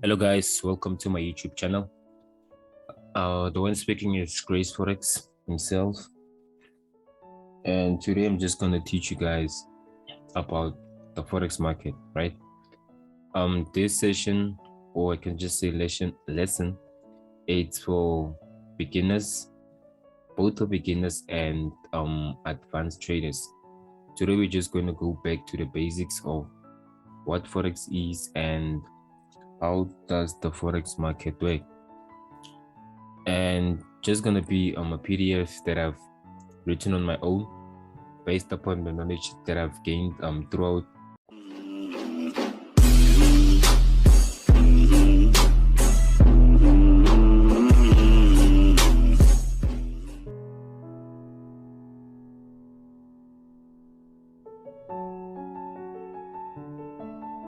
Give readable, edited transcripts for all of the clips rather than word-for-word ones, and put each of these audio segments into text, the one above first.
Hello guys, welcome to my YouTube channel. The one speaking is Grace Forex himself, and today I'm just gonna teach you guys about the Forex market, right? This session, or I can just say lesson, it's for beginners, both for beginners and advanced traders. Today we're just going to go back to the basics of what Forex is and how does the Forex market work. And just gonna be a PDF that I've written on my own based upon the knowledge that I've gained throughout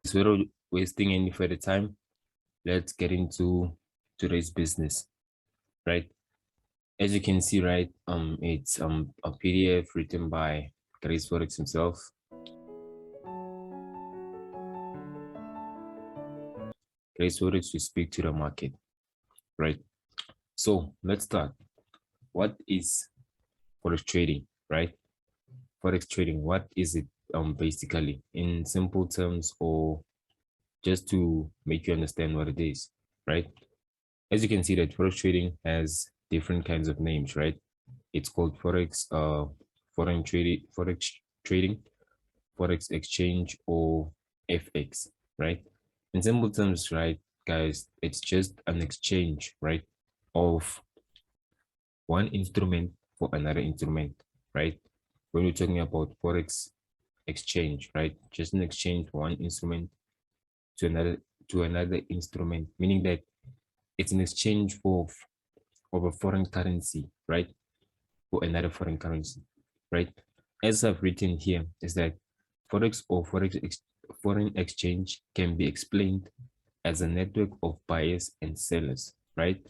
so without wasting any further time, let's get into today's business, right? As you can see, right, it's a PDF written by Grace Forex himself. Grace Forex to speak to the market, right? So let's start. What is Forex trading, right? Forex trading, what is it basically in simple terms, or just to make you understand what it is, right? As you can see that Forex trading has different kinds of names, right? It's called Forex, Forex trading, Forex exchange, or FX, right? In simple terms, right, guys, it's just an exchange, right, of one instrument for another instrument, right? When we're talking about Forex exchange, right, just an exchange one instrument to another instrument, meaning that it's an exchange of a foreign currency, right, for another foreign currency, right? As I've written here, is that Forex or foreign exchange can be explained as a network of buyers and sellers, right?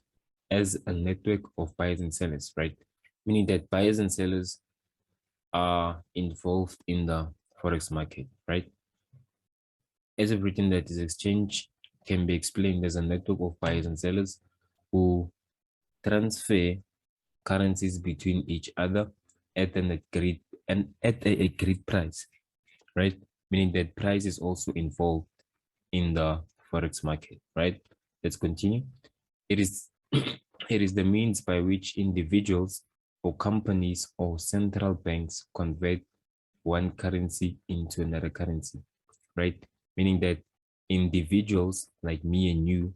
As a network of buyers and sellers, right? Meaning that buyers and sellers are involved in the Forex market, right? As I've written that this exchange can be explained as a network of buyers and sellers who transfer currencies between each other at a agreed price, right? Meaning that price is also involved in the Forex market, right? Let's continue. It is it is the means by which individuals or companies or central banks convert one currency into another currency, right? Meaning that individuals like me and you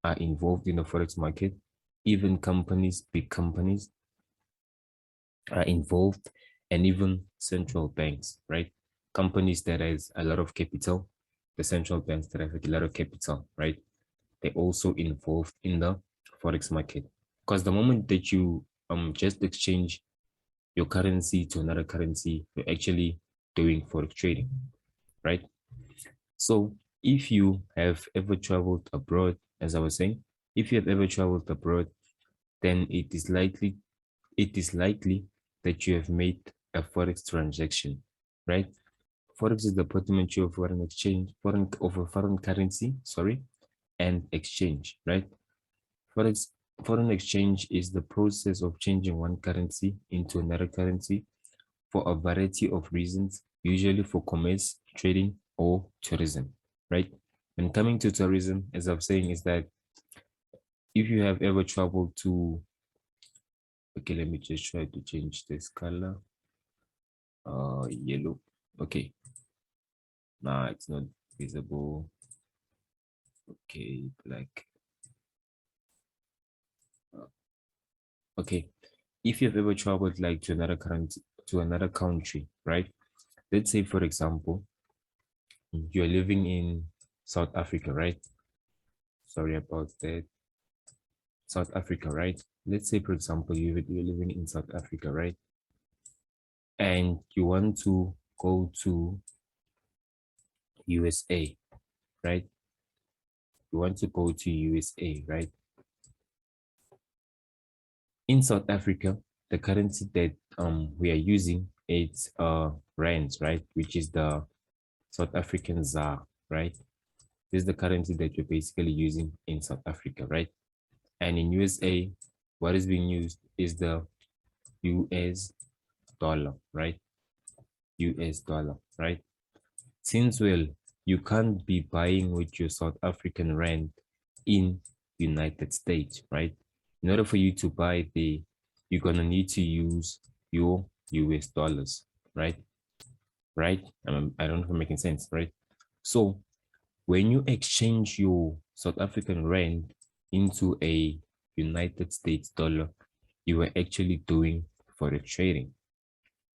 are involved in the Forex market. Even companies, big companies, are involved, and even central banks, right? Companies that has a lot of capital, the central banks that have a lot of capital, right? They're also involved in the Forex market. Because the moment that you just exchange your currency to another currency, you're actually doing Forex trading, right? So if you have ever traveled abroad, as I was saying, if you have ever traveled abroad, then it is likely that you have made a Forex transaction, right? Forex is the portmanteau of foreign currency, sorry, and exchange, right? Foreign exchange is the process of changing one currency into another currency for a variety of reasons, usually for commerce, trading, or tourism, right? When coming to tourism, as I'm saying, is that if you have ever traveled to, okay, let me just try to change this color, yellow, okay, nah, it's not visible, okay, black, okay. If you've ever traveled like to another country, right? Let's say, for example, you're living in South Africa, right? Sorry about that. South Africa, right? Let's say, for example, you're living in South Africa, right? And you want to go to USA, right? You want to go to USA, right? In South Africa, the currency that we are using is rands, right? Which is the South African ZAR, right? This is the currency that you're basically using in South Africa, right? And in USA, what is being used is the US dollar, right? US dollar, right? Since, well, you can't be buying with your South African rand in United States, right? In order for you to buy you're gonna need to use your US dollars, right? Right? I don't know if I'm making sense, right? So when you exchange your South African rand into a United States dollar, you are actually doing forex trading,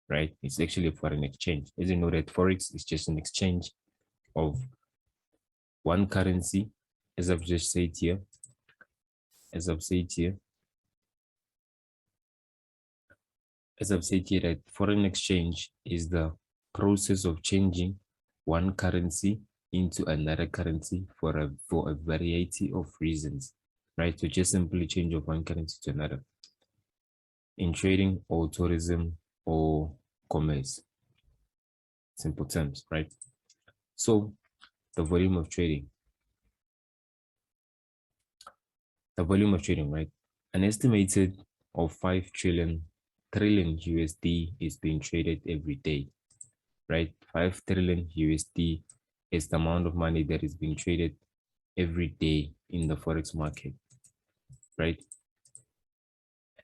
right? It's actually a foreign exchange. As you know that Forex is just an exchange of one currency, as I've just said here, as I've said here, as I've said here, that foreign exchange is the process of changing one currency into another currency for a variety of reasons, right? So just simply change of one currency to another in trading or tourism or commerce, simple terms, right? So the volume of trading, right? An estimated of 5 trillion USD is being traded every day, right? 5 trillion USD is the amount of money that is being traded every day in the Forex market, right?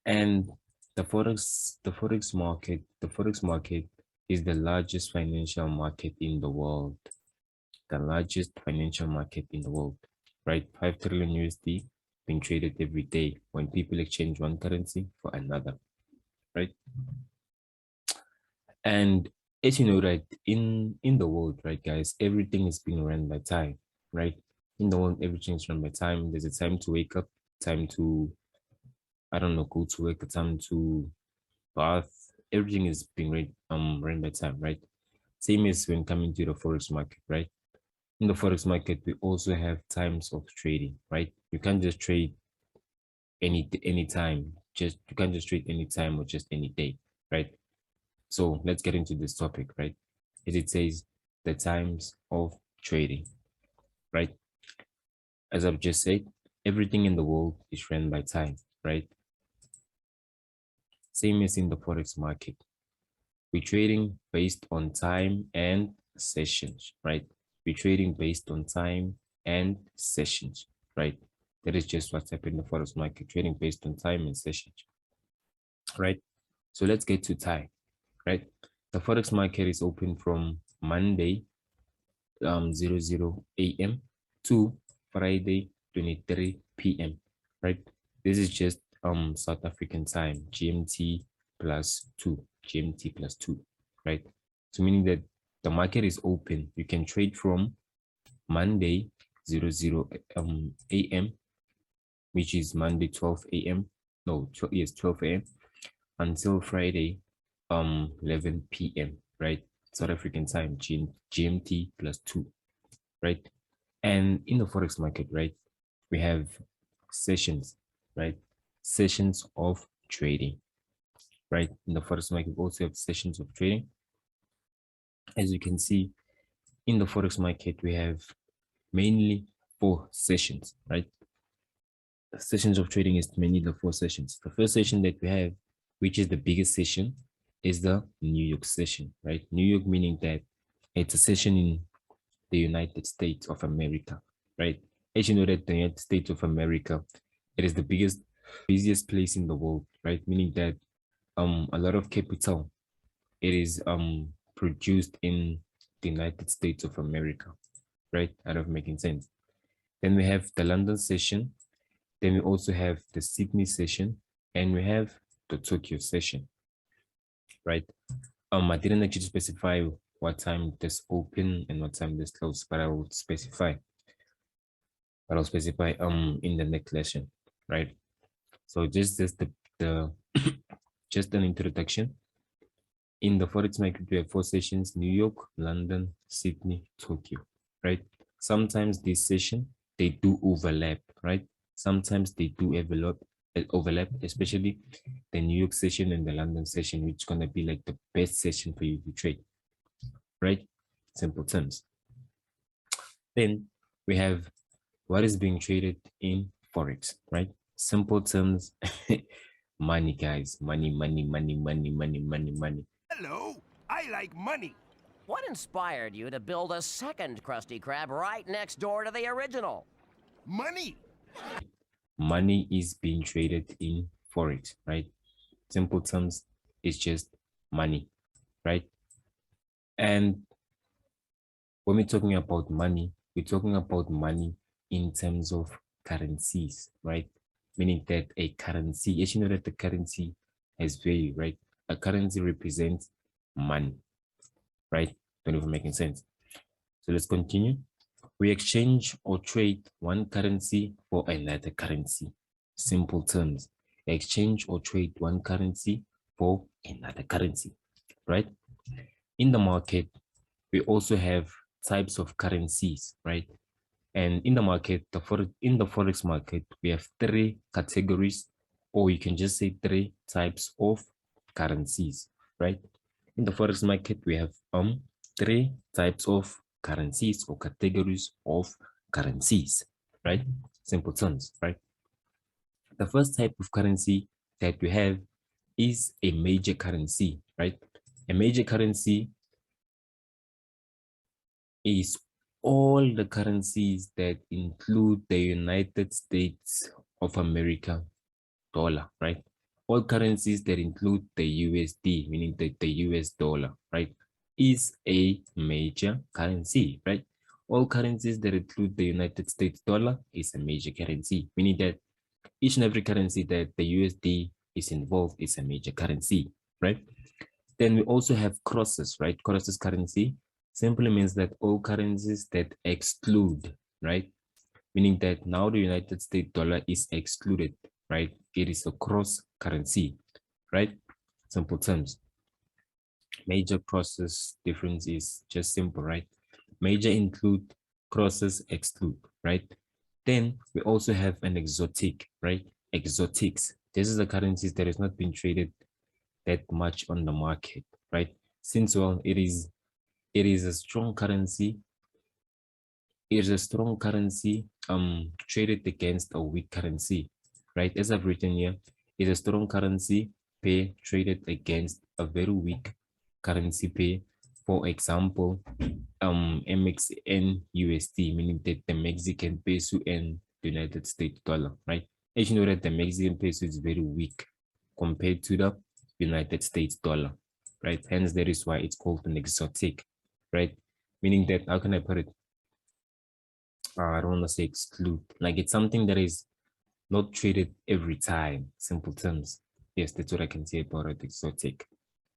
And the Forex market is the largest financial market in the world, the largest financial market in the world, right? 5 trillion USD being traded every day when people exchange one currency for another, right? And as you know, right, in the world, right, guys, everything is being run by time, right? In the world, everything is run by time. There's a time to wake up, time to, I don't know, go to work, a time to bath. Everything is being run by time, right? Same as when coming to the forex market, right? In the forex market, we also have times of trading, right? You can't just trade any time. Just you can't just trade any time or just any day, right? So let's get into this topic, right? As it says, the times of trading, right? As I've just said, everything in the world is run by time, right? Same as in the forex market. We're trading based on time and sessions, right? We're trading based on time and sessions, right? That is just what's happening in the forex market, trading based on time and sessions, right? So let's get to time, right? The forex market is open from Monday 00 a.m. to Friday 23 p.m. right? This is just South African time, GMT plus 2, right? So meaning that the market is open. You can trade from Monday 00 a.m., which is Monday 12 a.m. No, yes, 12 a.m. until Friday 11 p.m., right? South African time, GMT plus 2, right? And in the forex market, right, we have sessions, right? Sessions of trading, right? In the forex market, we also have sessions of trading. As you can see, in the forex market, we have mainly 4 sessions, right? The sessions of trading is mainly the 4 sessions. The first session that we have, which is the biggest session, is the New York session, right? New York meaning that it's a session in the United States of America, right? As you know that the United States of America, it is the busiest place in the world, right? Meaning that a lot of capital, it is produced in the United States of America, right? Out of making sense. Then we have the London session. Then we also have the Sydney session, and we have the Tokyo session, right? I didn't actually specify what time this open and what time this close, but I'll specify in the next lesson, right? So just the just an introduction. In the forex market, we have 4 sessions: New York, London, Sydney, Tokyo, right? Sometimes this session they do overlap, right? Sometimes they do overlap, especially the New York session and the London session, which is gonna be like the best session for you to trade, right? Simple terms. Then we have what is being traded in Forex, right? Simple terms, money, guys, money, money, money, money, money, money, money. Hello, I like money. What inspired you to build a second Krusty Krab right next door to the original? Money. Money is being traded in Forex, right? Simple terms, it's just money, right? And when we're talking about money, we're talking about money in terms of currencies, right? Meaning that a currency, as you know that the currency has value, right? A currency represents money, right? Don't know if I'm making sense. So let's continue. We exchange or trade one currency for another currency. Simple terms. Exchange or trade one currency for another currency, right? In the market, we also have types of currencies, right? And in the market, in the Forex market, we have three categories, or you can just say three types of currencies, right? In the Forex market, we have three types of currencies or categories of currencies, right? Simple terms, right? The first type of currency that we have is a major currency, right? A major currency is all the currencies that include the United States of America dollar, right? All currencies that include the USD, meaning the US dollar, right, is a major currency, right? All currencies that include the United States dollar is a major currency, meaning that each and every currency that the USD is involved is a major currency, right? Then we also have crosses, right? Crosses currency simply means that all currencies that exclude, right? Meaning that now the United States dollar is excluded, right? It is a cross currency, right? Simple terms. Major crosses difference is just simple, right? Major include, crosses exclude, right? Then we also have an exotic, right? Exotics. This is a currency that has not been traded that much on the market, right? Since well, it is a strong currency. It is a strong currency traded against a weak currency, right? As I've written here, it's a strong currency pair traded against a very weak currency pair. For example, MXN USD, meaning that the Mexican peso and the United States dollar, right? As you know that the Mexican peso is very weak compared to the United States dollar, right? Hence, that is why it's called an exotic, right? Meaning that, how can I put it? I don't want to say exclude. Like it's something that is not traded every time. Simple terms. Yes, that's what I can say about it. Exotic,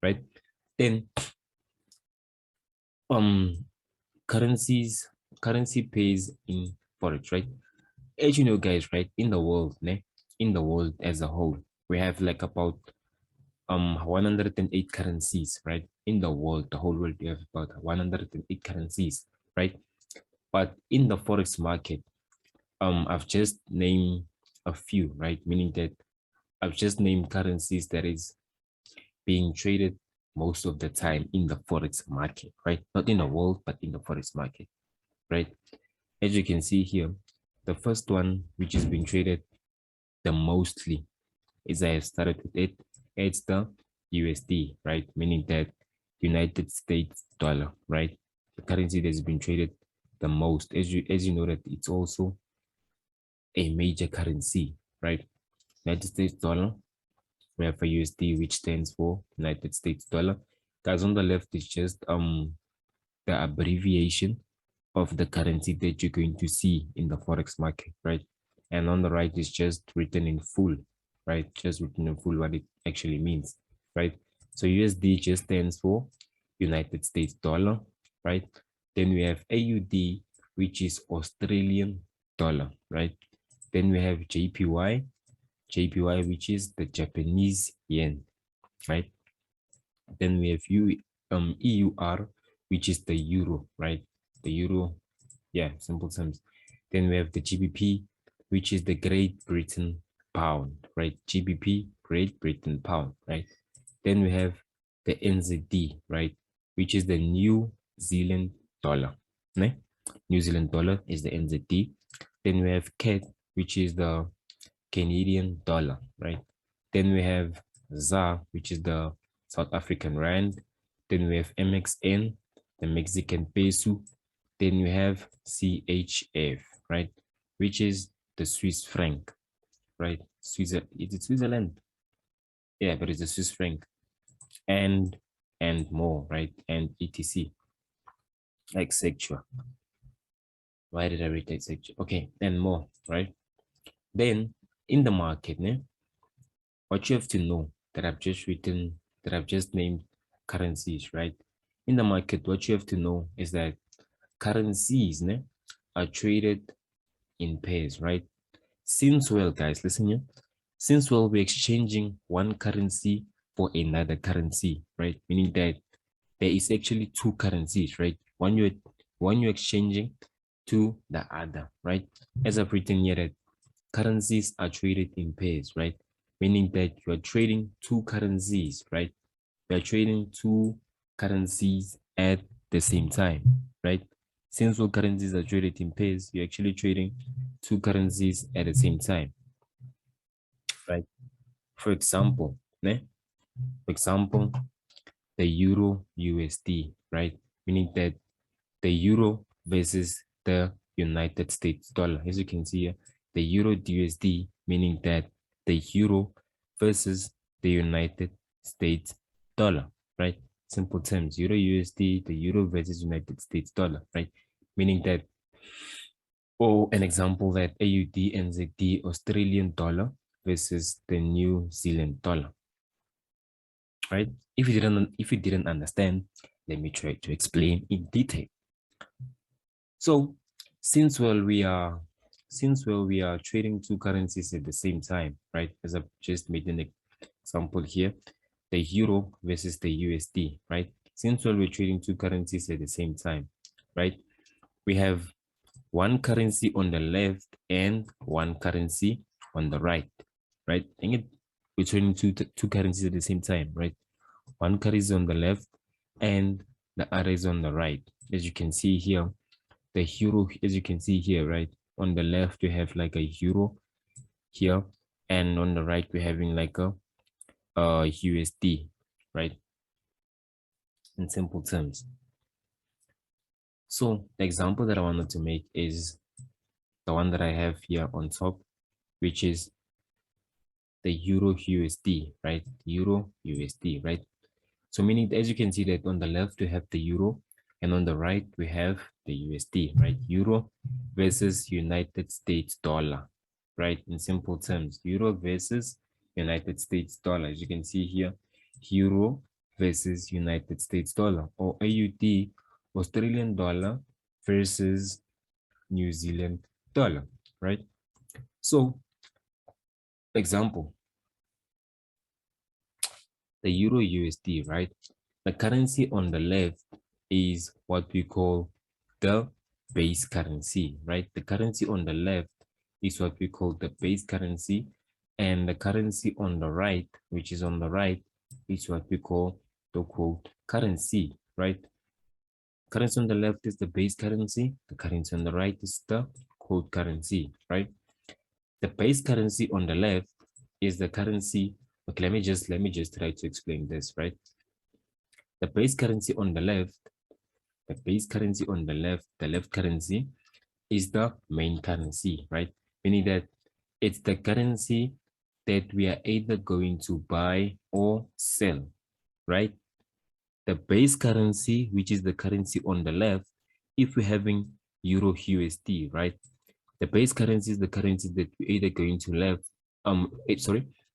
right? Then, currencies, currency pays in forex, right? As you know, guys, right? In the world, ne? In the world as a whole, we have like about 108 currencies, right? In the world, the whole world, we have about 108 currencies, right? But in the forex market, I've just named a few, right? Meaning that I've just named currencies that is being traded most of the time in the forex market, right? Not in the world, but in the forex market, right? As you can see here, the first one which is being traded the mostly is I have started with it. It's the USD, right? Meaning that United States dollar, right? The currency that's been traded the most. As you know that it's also a major currency, right? United States dollar. We have a USD, which stands for United States dollar. Guys, on the left is just the abbreviation of the currency that you're going to see in the forex market, right? And on the right is just written in full, right? Just written in full what it actually means, right? So USD just stands for United States dollar, right? Then we have AUD, which is Australian dollar, right? Then we have JPY, which is the Japanese yen, right? Then we have EUR, which is the euro, right? The euro, yeah, simple terms. Then we have the GBP, which is the Great Britain pound, right? GBP, Great Britain pound, right? Then we have the NZD, right? Which is the New Zealand dollar, right? New Zealand dollar is the NZD. Then we have CAD, which is the Canadian dollar, right? Then we have ZAR, which is the South African rand. Then we have MXN, the Mexican peso. Then we have CHF, right? Which is the Swiss franc, right? Is it Switzerland? Yeah, but it's the Swiss franc. And more, right? And etc. Etc. Why did I read etc? Okay, and more, right? Then in the market, what you have to know that I've just named currencies, right? In the market, what you have to know is that currencies are traded in pairs, right? Since, well, guys, listen here. Since, well, we're exchanging one currency for another currency, right? Meaning that there is actually two currencies, right? One you're exchanging to the other, right? As I've written here, that currencies are traded in pairs, right? Meaning that you are trading two currencies, right? You are trading two currencies at the same time, right? Since all currencies are traded in pairs, you're actually trading two currencies at the same time, right? For example, the Euro USD, right? Meaning that the Euro versus the United States dollar. As you can see here, the Euro USD, meaning that the Euro versus the United States dollar, right? Simple terms, Euro USD, the Euro versus United States dollar, right? Meaning that, or an example, that AUD NZD Australian dollar versus the New Zealand dollar, right? If you didn't understand, let me try to explain in detail. So since we are trading two currencies at the same time, right? As I've just made an example here, the euro versus the USD, right? Since we're trading two currencies at the same time, right? We have one currency on the left and one currency on the right, right? We're trading two currencies at the same time, right? One currency on the left and the other is on the right. As you can see here, the euro, as you can see here, right? On the left, we have like a euro here, and on the right, we're having like a USD, right? In simple terms. So the example that I wanted to make is the one that I have here on top, which is the Euro USD, right? Euro USD, right? So meaning, as you can see, that on the left we have the euro and on the right we have the USD, right? Euro versus United States dollar, right? In simple terms, euro versus United States dollar. As you can see here, euro versus United States dollar, or AUD Australian dollar versus New Zealand dollar, right? So example, the Euro USD, right? The currency on the left is what we call the base currency, right? The currency on the left is what we call the base currency, and the currency on the right, which is on the right, is what we call the quote currency, right? Currency on the left is the base currency, the currency on the right is the quote currency, right? The base currency on the left is the currency. Okay, let me just try to explain this, right? The base currency on the left, the left currency is the main currency, right? Meaning that it's the currency that we are either going to buy or sell, right? The base currency, which is the currency on the left, if we're having Euro USD, right? The base currency is the currency that we're either going to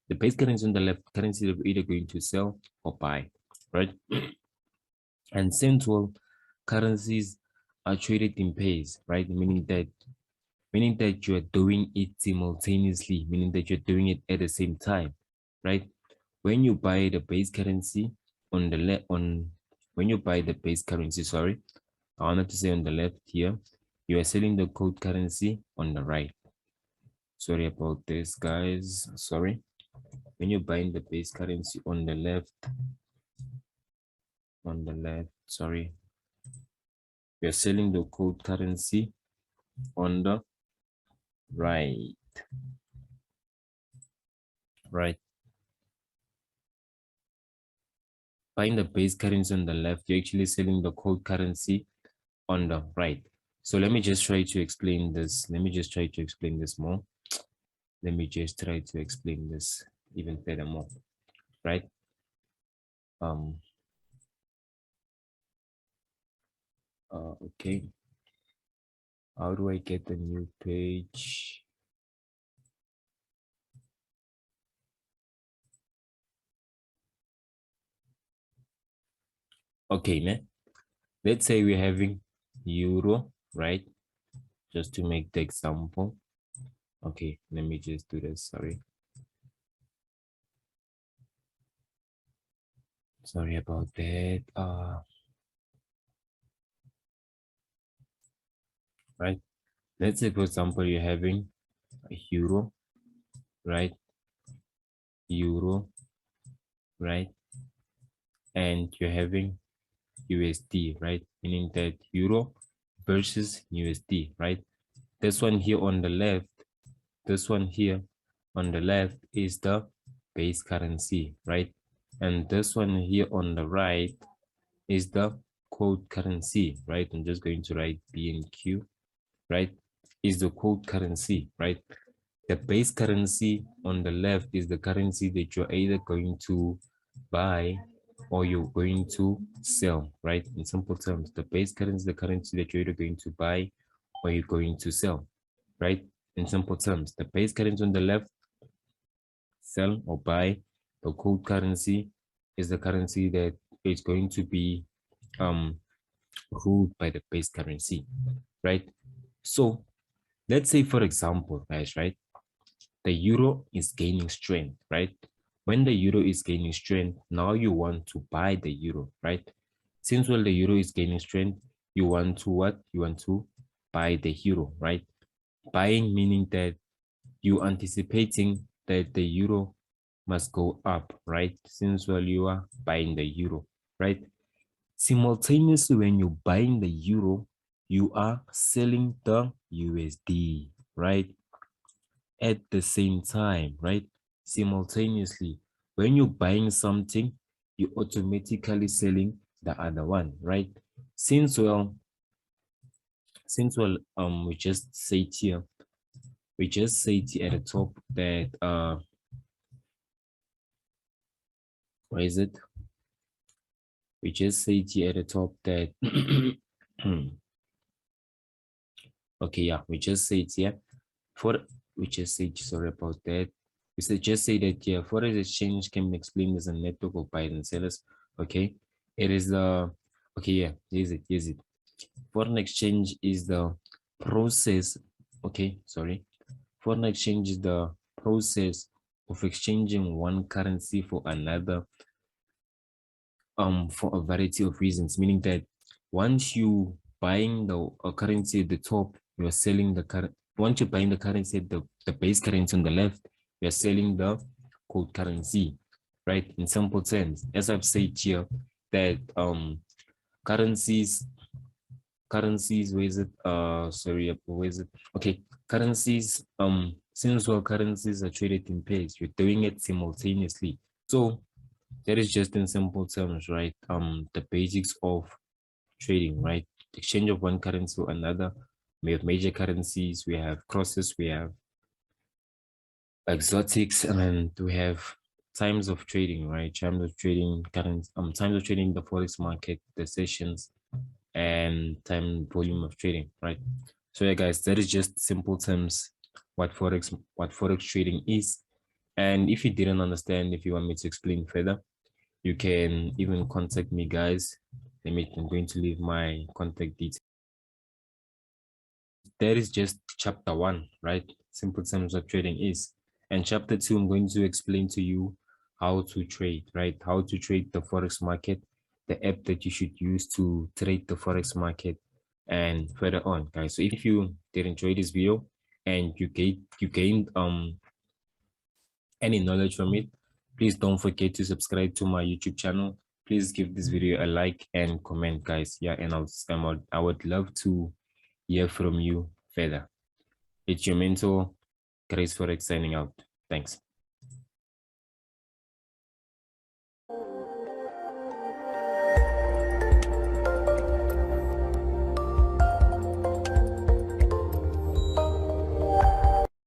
the base currency on the left, currency that we're either going to sell or buy, right? And central currencies are traded in pairs, right? Meaning that you are doing it simultaneously, meaning that you're doing it at the same time, right? When you buy the base currency on the left, when you buy the base currency, sorry, I wanted to say on the left here, you are selling the code currency on the right. Sorry about this, guys. Sorry. When you're buying the base currency on the left, sorry. we are selling the cold currency on the right. Right. Buying the base currency on the left, you're actually selling the cold currency on the right. So let me just try to explain this. Let me just try to explain this more. Let me just try to explain this even further more. Right. Okay. How do I get a new page? Okay, man. Let's say we're having euro, right? Just to make the example. Okay, let me just do this. Sorry about that. Right. Let's say, for example, you're having a euro, right? Euro, right? And you're having USD, right? Meaning that euro versus USD, right? This one here on the left, this one here on the left is the base currency, right? And this one here on the right is the code currency, right? I'm just going to write BNQ, right? Is the code currency, right? The base currency on the left is the currency that you're either going to buy or you're going to sell, right? In simple terms, the base currency is the currency that you're either going to buy or you're going to sell, right? In simple terms, the base currency on the left, sell or buy. The code currency is the currency that is going to be ruled by the base currency, right? So let's say, for example, guys, right? The euro is gaining strength, right? When the euro is gaining strength, now you want to buy the euro, right? Since the euro is gaining strength, you want to what? You want to buy the euro, right? Buying meaning that you anticipating that the euro must go up, right? Since you are buying the euro, right? Simultaneously, when you're buying the euro, you are selling the USD, right? At the same time, right? Simultaneously, when you're buying something, you automatically selling the other one, right? Since we just say here, at the top that what is it? We just say here at the top that okay, yeah, we just say it here for we just say sorry about that. We say just say that yeah, forex exchange can be explained as a network of buyers and sellers. Okay, it is the okay, yeah, here's it. Foreign exchange is the process. Okay, sorry. Foreign exchange is the process of exchanging one currency for another for a variety of reasons, meaning that once you buying the currency at the top, you're selling the current. Once you're buying the currency at the base currency on the left, you're selling the code currency, right? In simple terms, as I've said here, that currencies where is it sorry, where is it? Okay, currencies since all currencies are traded in pairs, you're doing it simultaneously. So that is just in simple terms, right? The basics of trading, right? Exchange of one currency to another. We have major currencies, we have crosses, we have exotics, and we have times of trading, right? Times of trading, times of trading the forex market, the sessions, and time volume of trading, right? So yeah, guys, that is just simple terms what forex trading is. And if you didn't understand, if you want me to explain further, you can even contact me, guys. I'm going to leave my contact details. That is just chapter 1, right? Simple terms of trading is. And chapter 2, I'm going to explain to you how to trade, right? How to trade the forex market, the app that you should use to trade the forex market, and further on, guys. So if you did enjoy this video and you gained any knowledge from it, please don't forget to subscribe to my YouTube channel please give this video a like and comment, guys. Yeah, and I would love to hear from you further. It's your mentor, Grace Forex, signing out. Thanks.